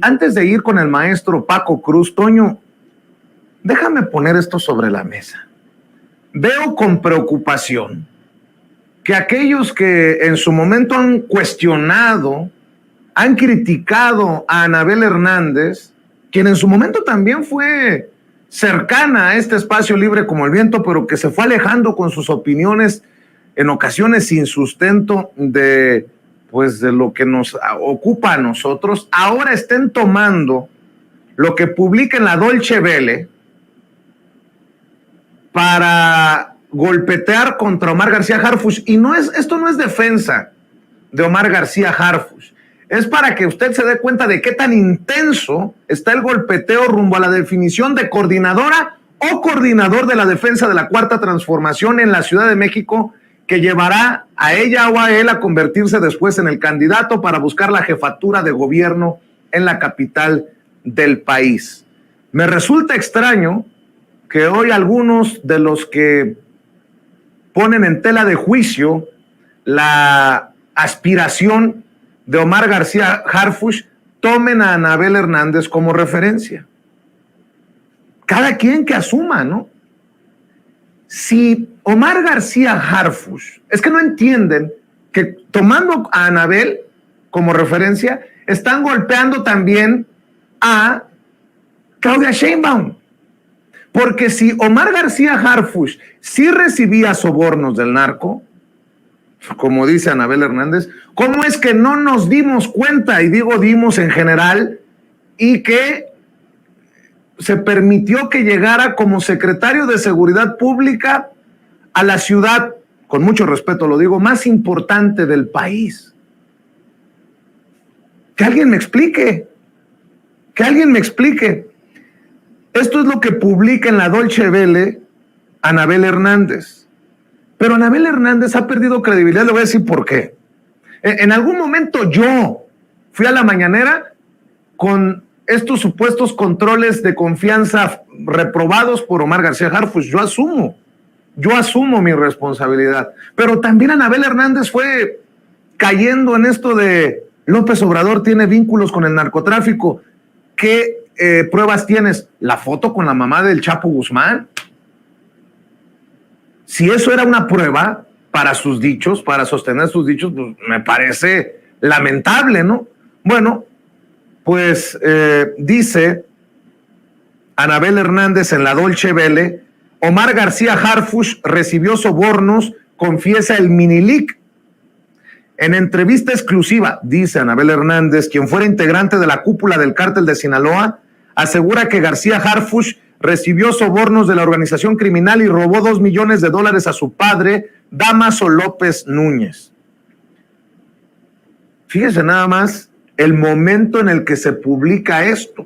antes de ir con el maestro Paco Cruz, Toño, déjame poner esto sobre la mesa. Veo con preocupación que aquellos que en su momento han cuestionado, han criticado a Anabel Hernández, quien en su momento también fue cercana a este espacio libre como el viento, pero que se fue alejando con sus opiniones en ocasiones sin sustento de lo que nos ocupa a nosotros, ahora estén tomando lo que publica en la Deutsche Welle para golpetear contra Omar García Harfuch. Y esto no es defensa de Omar García Harfuch, es para que usted se dé cuenta de qué tan intenso está el golpeteo rumbo a la definición de coordinadora o coordinador de la defensa de la Cuarta Transformación en la Ciudad de México, que llevará a ella o a él a convertirse después en el candidato para buscar la jefatura de gobierno en la capital del país. Me resulta extraño que hoy algunos de los que ponen en tela de juicio la aspiración de Omar García Harfuch tomen a Anabel Hernández como referencia. Cada quien que asuma, ¿no? Si Omar García Harfuch, es que no entienden que tomando a Anabel como referencia, están golpeando también a Claudia Sheinbaum. Porque si Omar García Harfuch sí recibía sobornos del narco, como dice Anabel Hernández, ¿cómo es que no nos dimos cuenta? Y digo dimos en general, y que se permitió que llegara como secretario de Seguridad Pública a la ciudad, con mucho respeto lo digo, más importante del país. Que alguien me explique. Esto es lo que publica en la Deutsche Welle Anabel Hernández. Pero Anabel Hernández ha perdido credibilidad, le voy a decir por qué. En algún momento yo fui a la mañanera con estos supuestos controles de confianza reprobados por Omar García Harfuch. Yo asumo mi responsabilidad. Pero también Anabel Hernández fue cayendo en esto de López Obrador tiene vínculos con el narcotráfico. ¿Qué pruebas tienes? La foto con la mamá del Chapo Guzmán. Si eso era una prueba para sus dichos, para sostener sus dichos, pues me parece lamentable, ¿no? Bueno, pues dice Anabel Hernández en la Deutsche Welle, Omar García Harfuch recibió sobornos, confiesa el Minilic. En entrevista exclusiva, dice Anabel Hernández, quien fuera integrante de la cúpula del cártel de Sinaloa, asegura que García Harfuch recibió sobornos de la organización criminal y robó $2 millones a su padre, Dámaso López Núñez. Fíjese nada más el momento en el que se publica esto.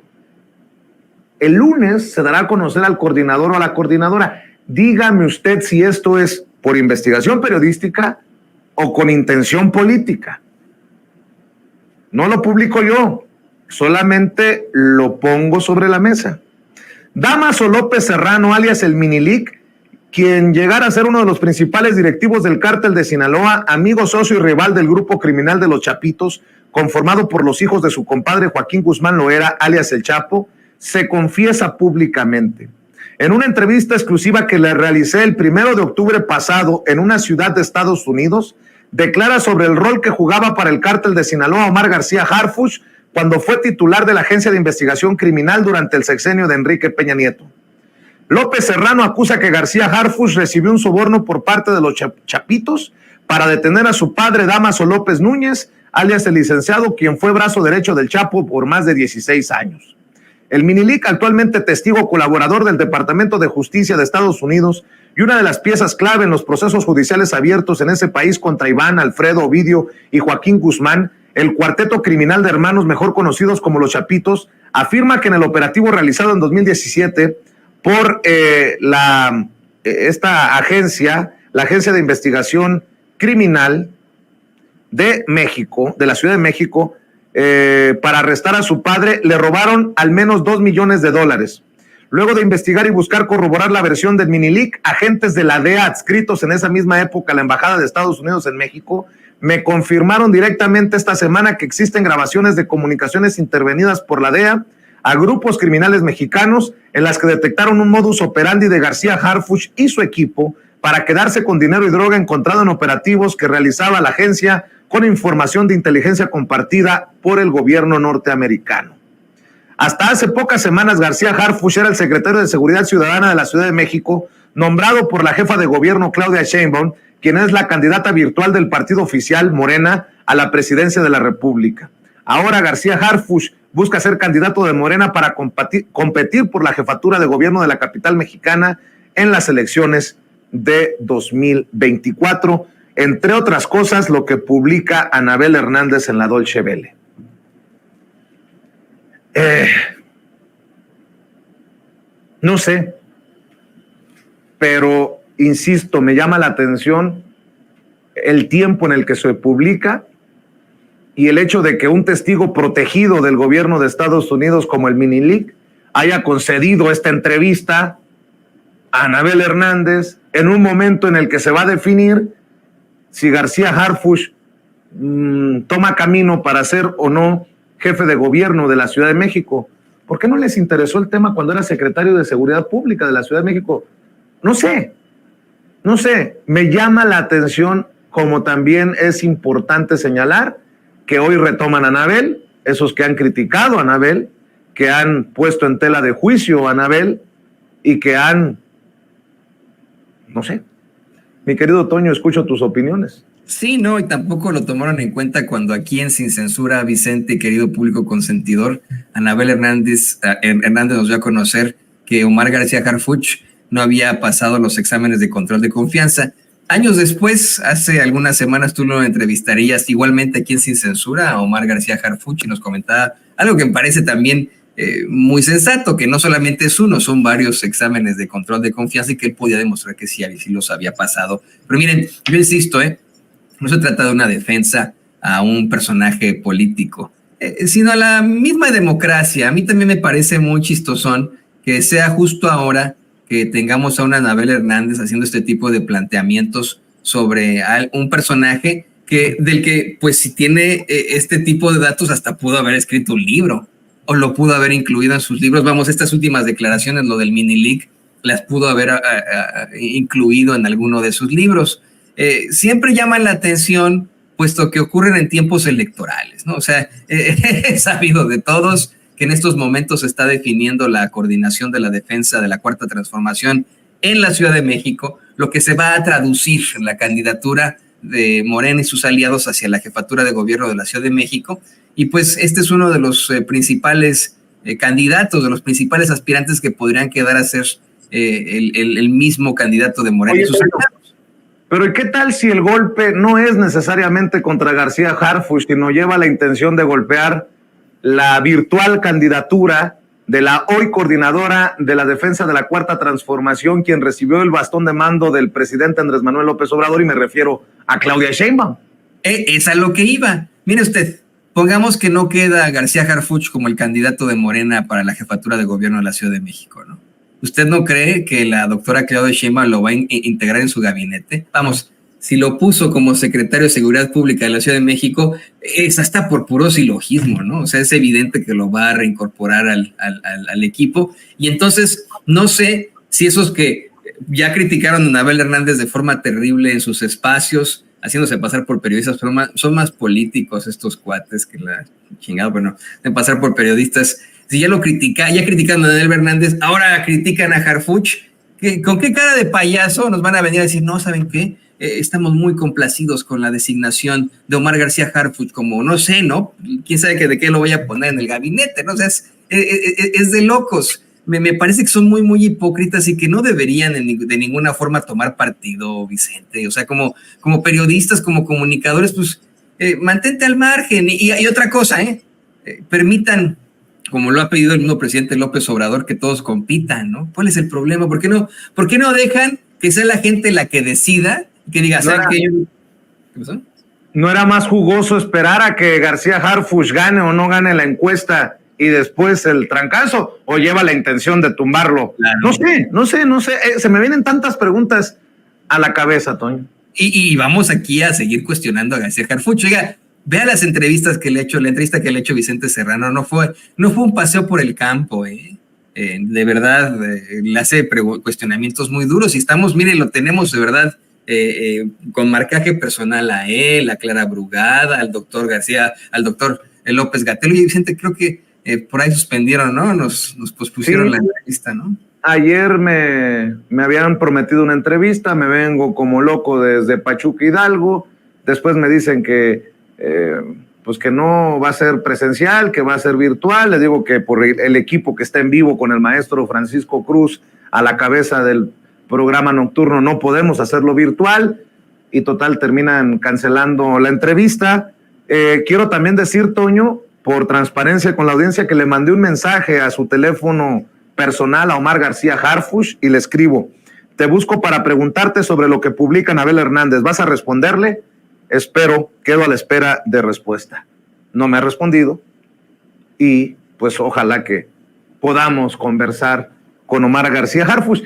El lunes se dará a conocer al coordinador o a la coordinadora. Dígame usted si esto es por investigación periodística o con intención política. No lo publico yo, solamente lo pongo sobre la mesa. Dámaso López Serrano, alias el Minilic, quien llegara a ser uno de los principales directivos del cártel de Sinaloa, amigo, socio y rival del grupo criminal de los Chapitos, conformado por los hijos de su compadre Joaquín Guzmán Loera, alias el Chapo, se confiesa públicamente. En una entrevista exclusiva que le realicé el 1 de octubre pasado en una ciudad de Estados Unidos, declara sobre el rol que jugaba para el cártel de Sinaloa Omar García Harfuch cuando fue titular de la Agencia de Investigación Criminal durante el sexenio de Enrique Peña Nieto. López Serrano acusa que García Harfuch recibió un soborno por parte de los Chapitos para detener a su padre Dámaso López Núñez, alias el licenciado, quien fue brazo derecho del Chapo por más de 16 años. El Minilic, actualmente testigo colaborador del Departamento de Justicia de Estados Unidos y una de las piezas clave en los procesos judiciales abiertos en ese país contra Iván, Alfredo, Ovidio y Joaquín Guzmán, el cuarteto criminal de hermanos mejor conocidos como los Chapitos, afirma que en el operativo realizado en 2017 por esta agencia, la Agencia de Investigación Criminal de México, de la Ciudad de México, para arrestar a su padre, le robaron al menos $2 millones. Luego de investigar y buscar corroborar la versión del Minilic, agentes de la DEA adscritos en esa misma época a la Embajada de Estados Unidos en México Me confirmaron directamente esta semana que existen grabaciones de comunicaciones intervenidas por la DEA a grupos criminales mexicanos en las que detectaron un modus operandi de García Harfuch y su equipo para quedarse con dinero y droga encontrado en operativos que realizaba la agencia con información de inteligencia compartida por el gobierno norteamericano. Hasta hace pocas semanas, García Harfuch era el secretario de Seguridad Ciudadana de la Ciudad de México, nombrado por la jefa de gobierno Claudia Sheinbaum, quien es la candidata virtual del partido oficial Morena a la presidencia de la República. Ahora García Harfuch busca ser candidato de Morena para competir por la jefatura de gobierno de la capital mexicana en las elecciones de 2024, entre otras cosas lo que publica Anabel Hernández en la Dolce Vele. No sé, pero insisto, me llama la atención el tiempo en el que se publica y el hecho de que un testigo protegido del gobierno de Estados Unidos como el Minilic haya concedido esta entrevista a Anabel Hernández en un momento en el que se va a definir si García Harfuch toma camino para ser o no jefe de gobierno de la Ciudad de México. ¿Por qué no les interesó el tema cuando era secretario de Seguridad Pública de la Ciudad de México? No sé, me llama la atención, como también es importante señalar que hoy retoman a Anabel, esos que han criticado a Anabel, que han puesto en tela de juicio a Anabel y que han, no sé. Mi querido Toño, escucho tus opiniones. Sí, no, y tampoco lo tomaron en cuenta cuando aquí en Sin Censura, Vicente, querido público consentidor, Anabel Hernández nos dio a conocer que Omar García Harfuch no había pasado los exámenes de control de confianza. Años después, hace algunas semanas, tú lo entrevistarías igualmente aquí en Sin Censura a Omar García Harfuch y nos comentaba algo que me parece también muy sensato, que no solamente es uno, son varios exámenes de control de confianza y que él podía demostrar que sí los había pasado. Pero miren, yo insisto, no se trata de una defensa a un personaje político, sino a la misma democracia. A mí también me parece muy chistosón que sea justo ahora que tengamos a una Anabel Hernández haciendo este tipo de planteamientos sobre un personaje del que, pues, si tiene este tipo de datos, hasta pudo haber escrito un libro o lo pudo haber incluido en sus libros. Vamos, estas últimas declaraciones, lo del Minilic, las pudo haber incluido en alguno de sus libros. Siempre llaman la atención, puesto que ocurren en tiempos electorales, ¿no? O sea, es sabido de todos que en estos momentos se está definiendo la coordinación de la defensa de la Cuarta Transformación en la Ciudad de México, lo que se va a traducir en la candidatura de Morena y sus aliados hacia la jefatura de gobierno de la Ciudad de México. Y pues este es uno de los principales candidatos, de los principales aspirantes que podrían quedar a ser el mismo candidato de Morena. Oye, y sus aliados. Pero ¿y qué tal si el golpe no es necesariamente contra García Harfuch, sino lleva la intención de golpear la virtual candidatura de la hoy coordinadora de la defensa de la Cuarta Transformación, quien recibió el bastón de mando del presidente Andrés Manuel López Obrador, y me refiero a Claudia Sheinbaum? Es a lo que iba. Mire usted, pongamos que no queda García Harfuch como el candidato de Morena para la jefatura de gobierno de la Ciudad de México, ¿no? ¿Usted no cree que la doctora Claudia Sheinbaum lo va a integrar en su gabinete? Vamos, si lo puso como secretario de Seguridad Pública de la Ciudad de México, es hasta por puro silogismo, ¿no? O sea, es evidente que lo va a reincorporar al equipo. Y entonces, no sé si esos que ya criticaron a Anabel Hernández de forma terrible en sus espacios, haciéndose pasar por periodistas, son más políticos estos cuates que la chingada, bueno, de pasar por periodistas. Si ya critican a Anabel Hernández, ahora critican a Harfuch. ¿Con qué cara de payaso nos van a venir a decir, no, ¿saben qué? Estamos muy complacidos con la designación de Omar García Harfuch como, no sé, ¿no? ¿Quién sabe de qué lo voy a poner en el gabinete? ¿No? O sea, es de locos. Me parece que son muy, muy hipócritas y que no deberían de ninguna forma tomar partido, Vicente. O sea, como periodistas, como comunicadores, pues mantente al margen. Y otra cosa, permitan, como lo ha pedido el mismo presidente López Obrador, que todos compitan, ¿no? ¿Cuál es el problema? ¿Por qué no dejan que sea la gente la que decida, que diga, ¿saben qué? ¿Qué pasó? ¿No era más jugoso esperar a que García Harfuch gane o no gane la encuesta y después el trancazo, o lleva la intención de tumbarlo? Claro. No sé. Se me vienen tantas preguntas a la cabeza, Toño. Y vamos aquí a seguir cuestionando a García Harfuch. Oiga, vea las entrevistas que le he hecho, la entrevista que le ha hecho Vicente Serrano, no fue un paseo por el campo, de verdad, le hace cuestionamientos muy duros y estamos, mire, lo tenemos de verdad con marcaje personal a él, a Clara Brugada, al doctor García, al doctor López-Gatell. Y Vicente, creo que por ahí suspendieron, ¿no? Nos pospusieron la entrevista, ¿no? Ayer me habían prometido una entrevista, me vengo como loco desde Pachuca Hidalgo, después me dicen que pues que no va a ser presencial, que va a ser virtual. Les digo que por el equipo que está en vivo con el maestro Francisco Cruz a la cabeza del programa nocturno no podemos hacerlo virtual y total terminan cancelando la entrevista. Quiero también decir, Toño, por transparencia con la audiencia, que le mandé un mensaje a su teléfono personal a Omar García Harfuch y le escribo: te busco para preguntarte sobre lo que publica Anabel Hernández, ¿vas a responderle? Espero, quedo a la espera de respuesta. No me ha respondido y pues ojalá que podamos conversar con Omar García Harfuch.